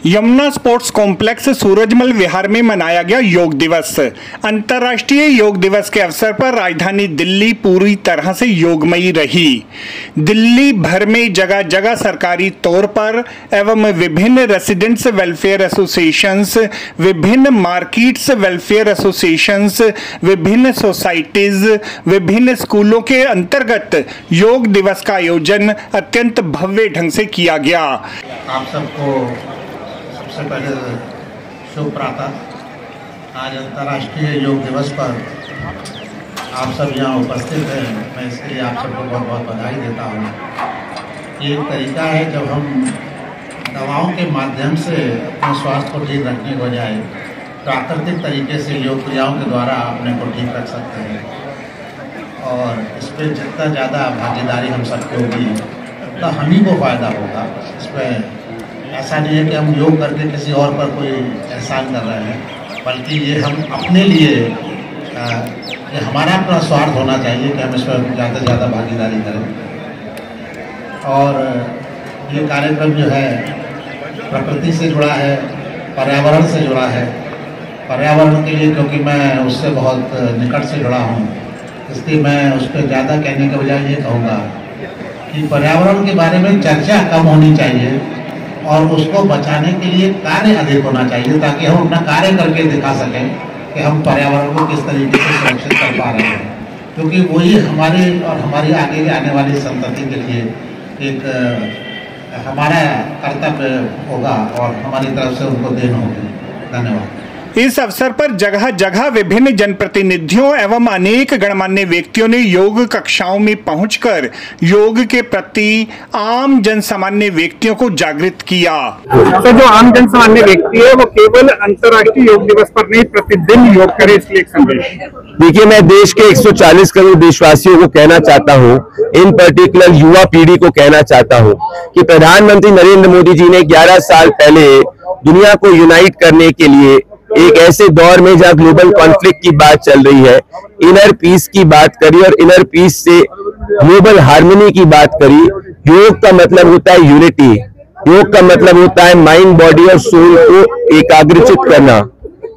Yamuna sports complex Surajmal विहार में मनाया गया योग दिवस। अंतर्राष्ट्रीय योग दिवस के अवसर पर राजधानी दिल्ली पूरी तरह से योगमयी रही। दिल्ली भर में जगह जगह सरकारी तौर पर एवं विभिन्न रेसिडेंट्स वेलफेयर एसोसिएशंस, विभिन्न मार्केट्स वेलफेयर एसोसिएशंस, विभिन्न सोसाइटीज, विभिन्न स्कूलों के अंतर्गत योग दिवस का आयोजन अत्यंत भव्य ढंग से किया गया। आप सबको सबसे पहले शुभ प्रातः। आज अंतर्राष्ट्रीय योग दिवस पर आप सब यहाँ उपस्थित हैं, मैं इसके लिए आप सबको बहुत बहुत बधाई देता हूँ। ये एक तरीका है जब हम दवाओं के माध्यम से अपने स्वास्थ्य को ठीक रखने के बजाय प्राकृतिक तरीके से योग क्रियाओं के द्वारा अपने को ठीक रख सकते हैं। और इस पर जितना ज़्यादा भागीदारी हम सबकी होगी उतना हम ही को फ़ायदा होगा। इस पर ऐसा नहीं है कि हम योग करके किसी और पर कोई एहसान कर रहे हैं, बल्कि ये हम अपने लिए ये हमारा अपना स्वार्थ होना चाहिए कि हम इस पर ज़्यादा से ज़्यादा भागीदारी करें। और ये कार्यक्रम जो है प्रकृति से जुड़ा है, पर्यावरण से जुड़ा है। पर्यावरण के लिए क्योंकि मैं उससे बहुत निकट से जुड़ा हूँ, इसलिए मैं उस पर ज़्यादा कहने के बजाय ये कहूँगा कि पर्यावरण के बारे में चर्चा कम होनी चाहिए और उसको बचाने के लिए कार्य अधिक होना चाहिए, ताकि हम अपना कार्य करके दिखा सकें कि हम पर्यावरण को किस तरीके से सुरक्षित कर पा रहे हैं। क्योंकि वही हमारे और हमारी आगे आने वाली संतति के लिए एक हमारा कर्तव्य होगा और हमारी तरफ से उनको देन होगी। धन्यवाद। इस अवसर पर जगह जगह विभिन्न जनप्रतिनिधियों एवं अनेक गणमान्य व्यक्तियों ने योग कक्षाओं में पहुंचकर योग के प्रति आम जन सामान्य व्यक्तियों को जागृत किया। तो जो आम जन सामान्य व्यक्ति है वो केवल अंतर्राष्ट्रीय योग दिवस पर नहीं, प्रतिदिन योग करे, इसलिए एक संदेश। देखिए, मैं देश के 140 करोड़ देशवासियों को कहना चाहता हूँ, इन पर्टिकुलर युवा पीढ़ी को कहना चाहता हूँ कि प्रधानमंत्री नरेंद्र मोदी जी ने 11 साल पहले दुनिया को यूनाइट करने के लिए एक ऐसे दौर में जहां ग्लोबल कॉन्फ्लिक्ट की बात चल रही है, इनर पीस की बात करी और इनर पीस से ग्लोबल हार्मनी की बात करी। योग का मतलब होता है यूनिटी, योग का मतलब होता है माइंड, बॉडी और सोल को एकाग्रचित करना।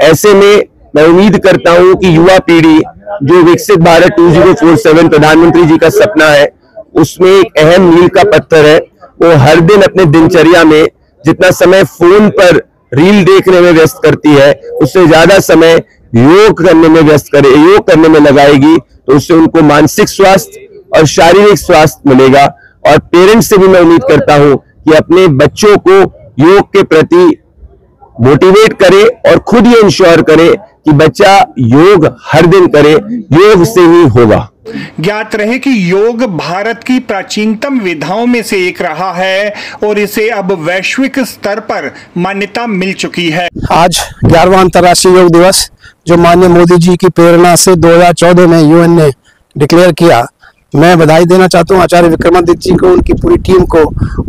ऐसे में मैं उम्मीद करता हूं कि युवा पीढ़ी जो विकसित भारत 2047 प्रधानमंत्री जी का सपना है, उसमें एक अहम मील का पत्थर है। वो हर दिन अपने दिनचर्या में जितना समय फोन पर रील देखने में व्यस्त करती है, उससे ज्यादा समय योग करने में योग करने में लगाएगी, तो उससे उनको मानसिक स्वास्थ्य और शारीरिक स्वास्थ्य मिलेगा। और पेरेंट्स से भी मैं उम्मीद करता हूं कि अपने बच्चों को योग के प्रति मोटिवेट करे और खुद ये इंश्योर करे कि बच्चा योग हर दिन करे, योग से ही होगा। ज्ञात रहे कि योग भारत की प्राचीनतम विधाओं में से एक रहा है और इसे अब वैश्विक स्तर पर मान्यता मिल चुकी है। आज 11वां अंतर्राष्ट्रीय योग दिवस जो माननीय मोदी जी की प्रेरणा से 2014 में यूएन ने डिक्लेयर किया, मैं बधाई देना चाहता हूँ आचार्य विक्रमादित्य जी को, उनकी पूरी टीम को,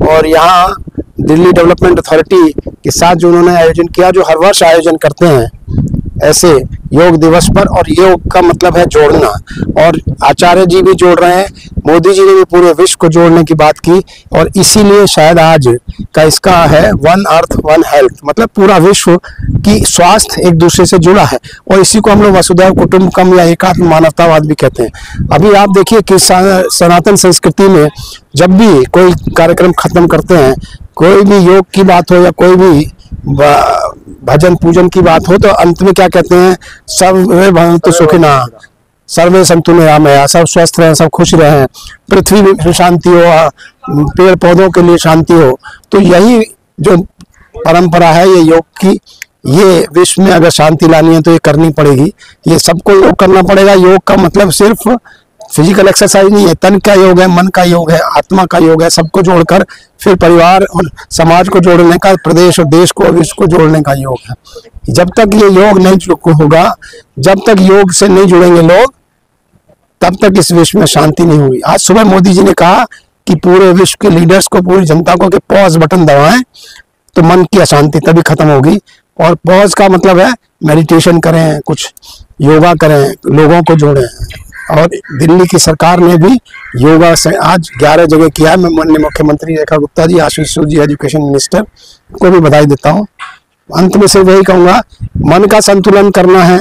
और यहाँ दिल्ली डेवलपमेंट अथॉरिटी के साथ जो उन्होंने आयोजन किया, जो हर वर्ष आयोजन करते हैं ऐसे योग दिवस पर। और योग का मतलब है जोड़ना, और आचार्य जी भी जोड़ रहे हैं, मोदी जी ने भी पूरे विश्व को जोड़ने की बात की, और इसीलिए शायद आज का इसका है वन अर्थ वन हेल्थ, मतलब पूरा विश्व की स्वास्थ्य एक दूसरे से जुड़ा है। और इसी को हम लोग वसुधैव कुटुंबकम या एकात्म मानवतावाद भी कहते हैं। अभी आप देखिए कि सनातन संस्कृति में जब भी कोई कार्यक्रम खत्म करते हैं, कोई भी योग की बात हो या कोई भी भजन पूजन की बात हो, तो अंत में क्या कहते हैं, सर्वे भवन्तु सुखिनः, सर्वे सन्तु निरामया, सब स्वस्थ रहें, सब खुश रहें, पृथ्वी में शांति हो, पेड़ पौधों के लिए शांति हो। तो यही जो परंपरा है ये योग की, ये विश्व में अगर शांति लानी है तो ये करनी पड़ेगी, ये सबको योग करना पड़ेगा। योग का मतलब सिर्फ फिजिकल एक्सरसाइज नहीं है, तन का योग है, मन का योग है, आत्मा का योग है, सबको जोड़कर फिर परिवार और समाज को जोड़ने का, प्रदेश और देश को और विश्व को जोड़ने का योग है। जब तक ये योग नहीं होगा, जब तक योग से नहीं जुड़ेंगे लोग, तब तक इस विश्व में शांति नहीं होगी। आज सुबह मोदी जी ने कहा कि पूरे विश्व के लीडर्स को, पूरी जनता को कि पॉज बटन दबाएं तो मन की अशांति तभी खत्म होगी। और पॉज का मतलब है मेडिटेशन करें, कुछ योगा करें, लोगों को जोड़ें। और दिल्ली की सरकार ने भी योगा से आज 11 जगह किया है। मैं माननीय मुख्यमंत्री रेखा गुप्ता जी, आशीष जी एजुकेशन मिनिस्टर को भी बधाई देता हूँ। अंत में से वही कहूँगा, मन का संतुलन करना है,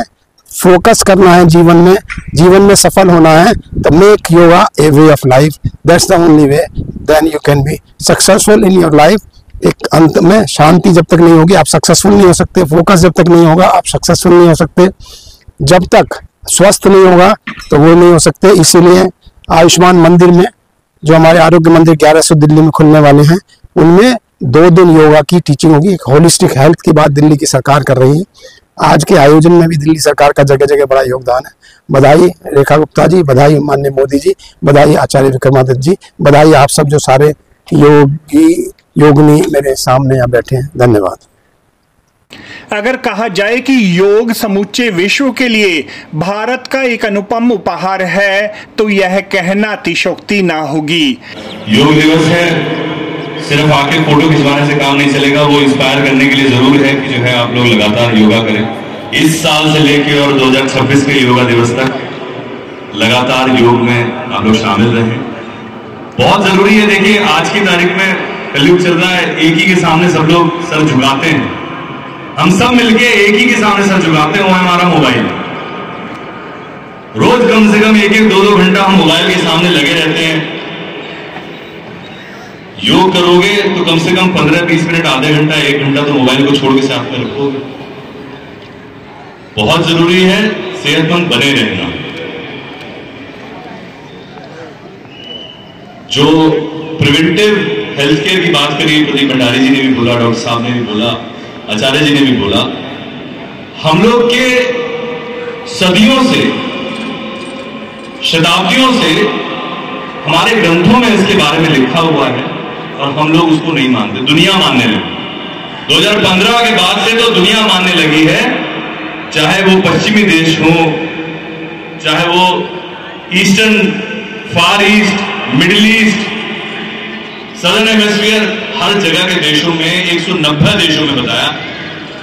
फोकस करना है, जीवन में सफल होना है तो make yoga a way of life, that's the only way, then you can be successful in your life. एक अंत में शांति जब तक नहीं होगी आप सक्सेसफुल नहीं हो सकते, फोकस जब तक नहीं होगा आप सक्सेसफुल नहीं हो सकते, जब तक स्वस्थ नहीं होगा तो वो नहीं हो सकते। इसीलिए आयुष्मान मंदिर में जो हमारे आरोग्य मंदिर 1100 दिल्ली में खुलने वाले हैं उनमें 2 दिन योगा की टीचिंग होगी। एक होलिस्टिक हेल्थ की बात दिल्ली की सरकार कर रही है। आज के आयोजन में भी दिल्ली सरकार का जगह जगह बड़ा योगदान है। बधाई रेखा गुप्ता जी, बधाई माननीय मोदी जी, बधाई आचार्य विक्रमादित्य जी, बधाई आप सब जो सारे योगिनी मेरे सामने यहाँ बैठे हैं। धन्यवाद। अगर कहा जाए कि योग समूचे विश्व के लिए भारत का एक अनुपम उपहार है तो यह कहना अतिशयोक्ति ना होगी। योग दिवस है, सिर्फ आके फोटो खिंचवाने से काम नहीं चलेगा, वो इंस्पायर करने के लिए जरूर है कि जो है आप लोग लगातार योगा करें। इस साल से लेके और 2026 के योगा दिवस तक लगातार योग में आप लोग शामिल रहें, बहुत जरूरी है। देखिए आज की तारीख में कलयुग चल रहा है, एक ही के सामने सब लोग सर झुकाते हैं। हम सब मिलके एक ही के सामने सर झुकाते हैं, वो है हमारा मोबाइल। रोज कम से कम 1-2 घंटा हम मोबाइल के सामने लगे रहते हैं। योग करोगे तो कम से कम 15-20 मिनट, आधे घंटा, 1 घंटा तो मोबाइल को छोड़ के साथ में रखोगे। बहुत जरूरी है सेहतमंद बने रहना। जो प्रिवेंटिव हेल्थ केयर की बात करी, प्रदीप भंडारी जी ने भी बोला, डॉक्टर साहब ने भी बोला, आचार्य जी ने भी बोला, हम लोग के सदियों से, शताब्दियों से हमारे ग्रंथों में इसके बारे में लिखा हुआ है और हम लोग उसको नहीं मानते, दुनिया मानने लगी। 2015 के बाद से तो दुनिया मानने लगी है, चाहे वो पश्चिमी देश हो, चाहे वो eastern, far east, middle east, southern hemisphere, हर जगह के देशों में 190 देशों में बताया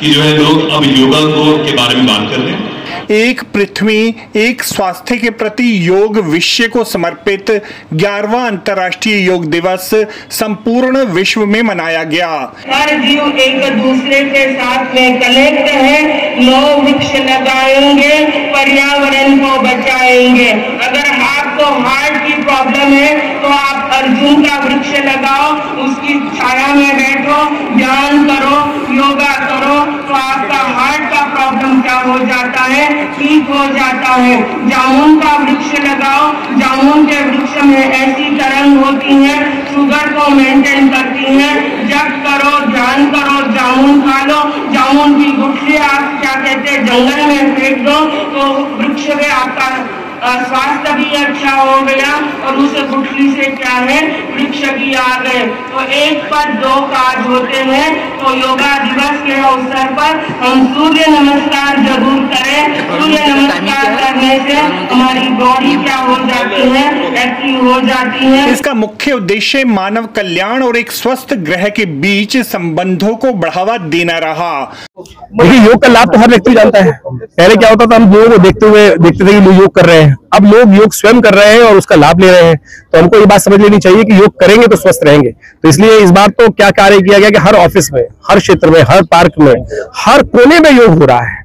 कि जो है लोग अब योगा के बारे में बात कर रहे हैं। एक पृथ्वी एक स्वास्थ्य के प्रति योग विषय को समर्पित 11वां अंतर्राष्ट्रीय योग दिवस संपूर्ण विश्व में मनाया गया। हर जीव एक दूसरे के साथ में कनेक्ट है। 9 वृक्ष लगाएंगे, पर्यावरण को बचाएंगे। अगर आपको हार्ट की प्रॉब्लम है तो आप अर्जुन का वृक्ष लगाओ, उसकी छाया में बैठो, ध्यान करो, योगा करो तो आपका हार्ट का प्रॉब्लम क्या हो जाता है, ठीक हो जाता है। जामुन का वृक्ष लगाओ, जामुन के वृक्ष में ऐसी तरंग होती है, शुगर को मेंटेन करती है। जप करो, ध्यान करो, जामुन खा लो, जामुन की गुठली आप क्या कहते हैं जंगल में फेंक दो तो वृक्ष में आपका स्वास्थ्य भी अच्छा हो गया और उस गुठली से क्या है वृक्ष भी आ गए। तो एक पर 2 काज होते हैं। तो योगा दिवस के अवसर पर हम सूर्य नमस्कार जरूर करें। सूर्य नमस्कार करने से हमारी बॉडी क्या हो जाती है, एक्टिव हो जाती है। इसका मुख्य उद्देश्य मानव कल्याण और एक स्वस्थ ग्रह के बीच संबंधों को बढ़ावा देना रहा। देखिए योग का लाभ तो हर व्यक्ति जानता है। पहले क्या होता था, हम लोगों को देखते थे कि लोग योग कर रहे हैं, अब लोग योग स्वयं कर रहे हैं और उसका लाभ ले रहे हैं। तो हमको ये बात समझ लेनी चाहिए कि योग करेंगे तो स्वस्थ रहेंगे। तो इसलिए इस बार तो क्या कार्य किया गया कि हर ऑफिस में, हर क्षेत्र में, हर पार्क में, हर कोने में योग हो रहा है।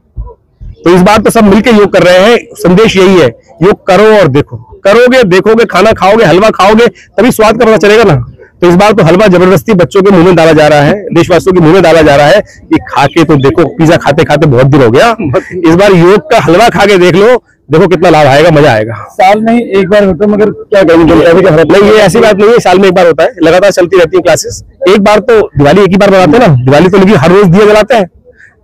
तो इस बार तो सब मिलकर योग कर रहे हैं। संदेश यही है, योग करो और देखो। करोगे, देखोगे, खाना खाओगे, हलवा खाओगे तभी स्वाद का पता चलेगा ना। तो इस बार तो हलवा जबरदस्ती बच्चों के मुंह में डाला जा रहा है, देशवासियों के मुंह में डाला जा रहा है कि खा के तो देखो, पिज्जा खाते खाते बहुत दिन हो गया, इस बार योग का हलवा खा के देख लो, देखो कितना लाभ आएगा, मजा आएगा। साल में एक बार होता है, मगर क्या करेंगे, नहीं ये ऐसी बात नहीं है, साल में एक बार होता है, लगातार चलती रहती है क्लासेस। एक बार तो दिवाली एक ही बार मनाते हैं ना, दिवाली तो लेकिन हर रोज दिया जलाते हैं,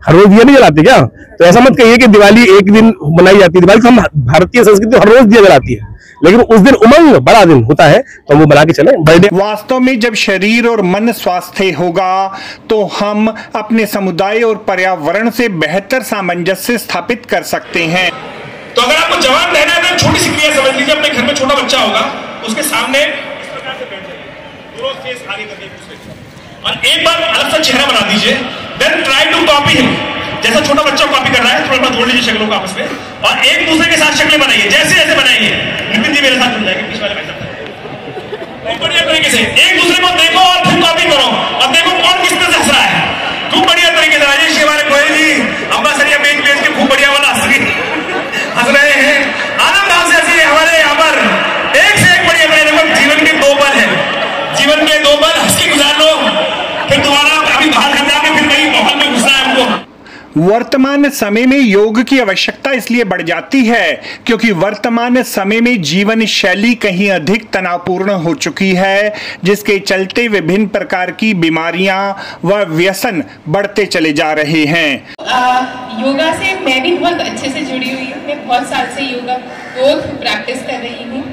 हर रोज दिया नहीं जलाते क्या? तो ऐसा मत कहिए कि दिवाली एक दिन मनाई जाती है। दिवाली तो हम भारतीय संस्कृति हर रोज दिया जलाती है, लेकिन उस दिन उमंग बड़ा दिन होता है तो वो बना के चले बर्थडे। वास्तव में जब शरीर और मन स्वस्थ होगा तो हम अपने समुदाय और पर्यावरण से बेहतर सामंजस्य स्थापित कर सकते हैं। तो अगर आपको जवान रहना है तो छोटी सी क्रिया समझ लीजिए, अपने घर में छोटा बच्चा होगा, उसके सामने इस प्रकार से बैठ जाइए, दोनों फेस आगे करके और एक बार अलग सा चेहरा बना दीजिए, then try to copy him. जैसा छोटा बच्चा कॉपी कर रहा है, थोड़ा जोड़ लीजिए शक्लों को आपस में और एक दूसरे के साथ शक्लें बनाइए, जैसे जैसे बनाएंगे। नितिन जी मेरे साथ जुड़ जाएंगे, पीछे वाले भाई साहब, बढ़िया तरीके से एक दूसरे को देखो और फिर कॉपी करो और देखो कौन किस तरह से हंस रहा है। खूब बढ़िया तरीके से राजेश जी, हमारे गोयल जी, अम्बासरिया पेज पेज के खूब बढ़िया वाला हंस रहे हैं, आनंद भाव से हंसी हमारे यहाँ पर एक से एक बढ़िया बढ़िया। देखो जीवन के 2 पल है, जीवन के 2 पल हंस के गुजार लो, फिर दोबारा अभी बाहर खड़ा के फिर कहीं माहौल में घुसना है हमको। वर्तमान समय में योग की आवश्यकता इसलिए बढ़ जाती है क्योंकि वर्तमान समय में जीवन शैली कहीं अधिक तनावपूर्ण हो चुकी है, जिसके चलते विभिन्न प्रकार की बीमारियां व व्यसन बढ़ते चले जा रहे हैं। योगा से मैं भी बहुत अच्छे से जुड़ी हुई हूँ। मैं बहुत साल से योगा को प्रैक्टिस कर रही हूँ।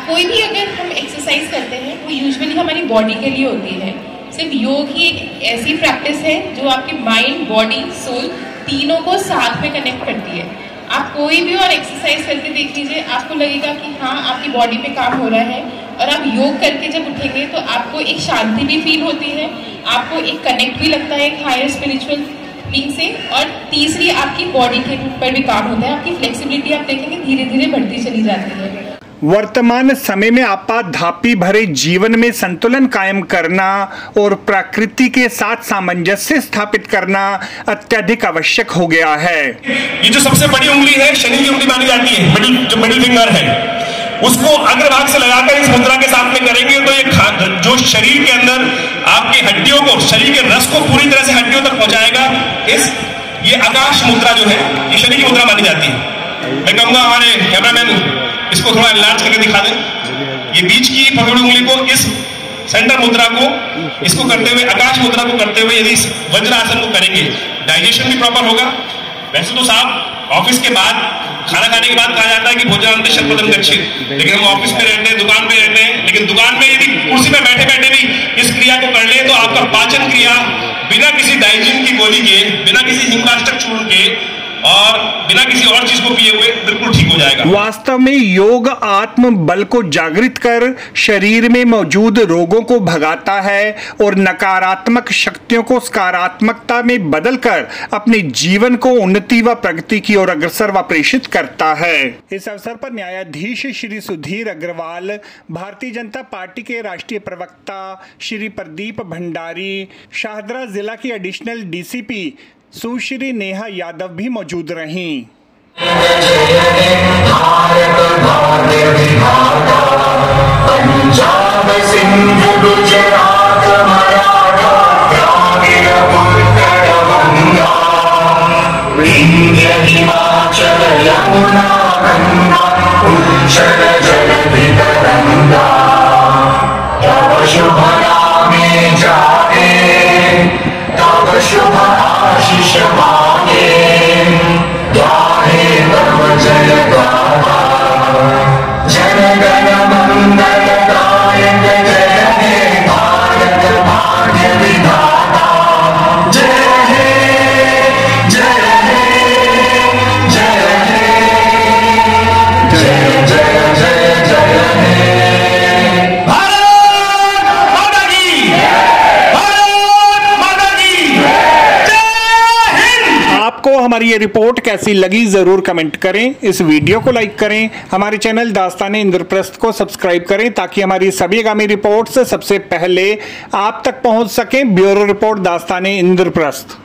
कोई भी अगर हम एक्सरसाइज करते हैं वो यूजुअली हमारी बॉडी के लिए होती है। सिर्फ योग ही एक ऐसी प्रैक्टिस है जो आपके माइंड, बॉडी, सोल तीनों को साथ में कनेक्ट करती है। आप कोई भी और एक्सरसाइज करके देख लीजिए, आपको लगेगा कि हाँ आपकी बॉडी पे काम हो रहा है। और आप योग करके जब उठेंगे तो आपको एक शांति भी फील होती है, आपको एक कनेक्ट भी लगता है एक हायर स्पिरिचुअल बीइंग से। और तीसरी आपकी बॉडी के ऊपर भी काम होता है, आपकी फ्लेक्सिबिलिटी आप देखेंगे धीरे धीरे बढ़ती चली जाती है। वर्तमान समय में आपाधापी भरे जीवन में संतुलन कायम करना और प्रकृति के साथ सामंजस्य स्थापित करना अत्यधिक आवश्यक हो गया है। ये जो सबसे बड़ी उंगली है, शनि की उंगली मानी जाती है, जो मिडिल फिंगर है, उसको अग्रभाग से लगाकर इस मुद्रा के साथ में करेंगे तो ये जो शरीर के अंदर आपकी हड्डियों को, शरीर के रस को पूरी तरह से हड्डियों तक पहुंचाएगा। ये आकाश मुद्रा जो है ये शनि की मुद्रा मानी जाती है। मैं कहूंगा हमारे कैमरामैन इसको थोड़ा एनलार्ज करके दिखा दें। ये बीच की पकड़ी उंगली को, इस सेंटर मुद्रा को, इसको करते हुए, आकाश मुद्रा को करते हुए यदि वज्रासन को करेंगे, डाइजेशन भी प्रॉपर होगा। वैसे तो साहब ऑफिस के बाद, खाना खाने के बाद कहा जाता है कि भोजनांत शतपथम गच्छेत्, लेकिन हम ऑफिस में रहते हैं, दुकान पे रहते हैं, लेकिन दुकान में यदि कुर्सी में बैठे बैठे भी इस क्रिया को कर ले तो आपका पाचन क्रिया बिना किसी डाइजिन की गोली के, बिना किसी हिमकाष्टक चूर्ण के और बिना किसी और चीज को पिए हुए बिल्कुल ठीक हो जाएगा। वास्तव में योग आत्म बल को जागृत कर शरीर में मौजूद रोगों को भगाता है और नकारात्मक शक्तियों को सकारात्मकता में बदलकर अपने जीवन को उन्नति व प्रगति की ओर अग्रसर व प्रेषित करता है। इस अवसर पर न्यायाधीश श्री सुधीर अग्रवाल, भारतीय जनता पार्टी के राष्ट्रीय प्रवक्ता श्री प्रदीप भंडारी, शाहदरा जिला की एडिशनल डीसीपी सुश्री नेहा यादव भी मौजूद रहीं। पंजाब सिंध गुजरात मराठा द्राविड़ उत्कल गंगा विंध्य हिमाचल यमुना गंगा उच्चल जलधि तरंगा तव शुभ नामे जागे तव शुभ आशीष मांगे गाहे तव जय गाथा जन गण मंगल दायक जय हे भारत भाग्य विधाता जय हे जय हे जय हे जय जय जय जय हे। आपको हमारी ये रिपोर्ट कैसी लगी जरूर कमेंट करें, इस वीडियो को लाइक करें, हमारे चैनल दास्ताने इंद्रप्रस्थ को सब्सक्राइब करें ताकि हमारी सभी आगामी रिपोर्ट्स सबसे पहले आप तक पहुंच सकें। Bureau report Dastane Indraprastha.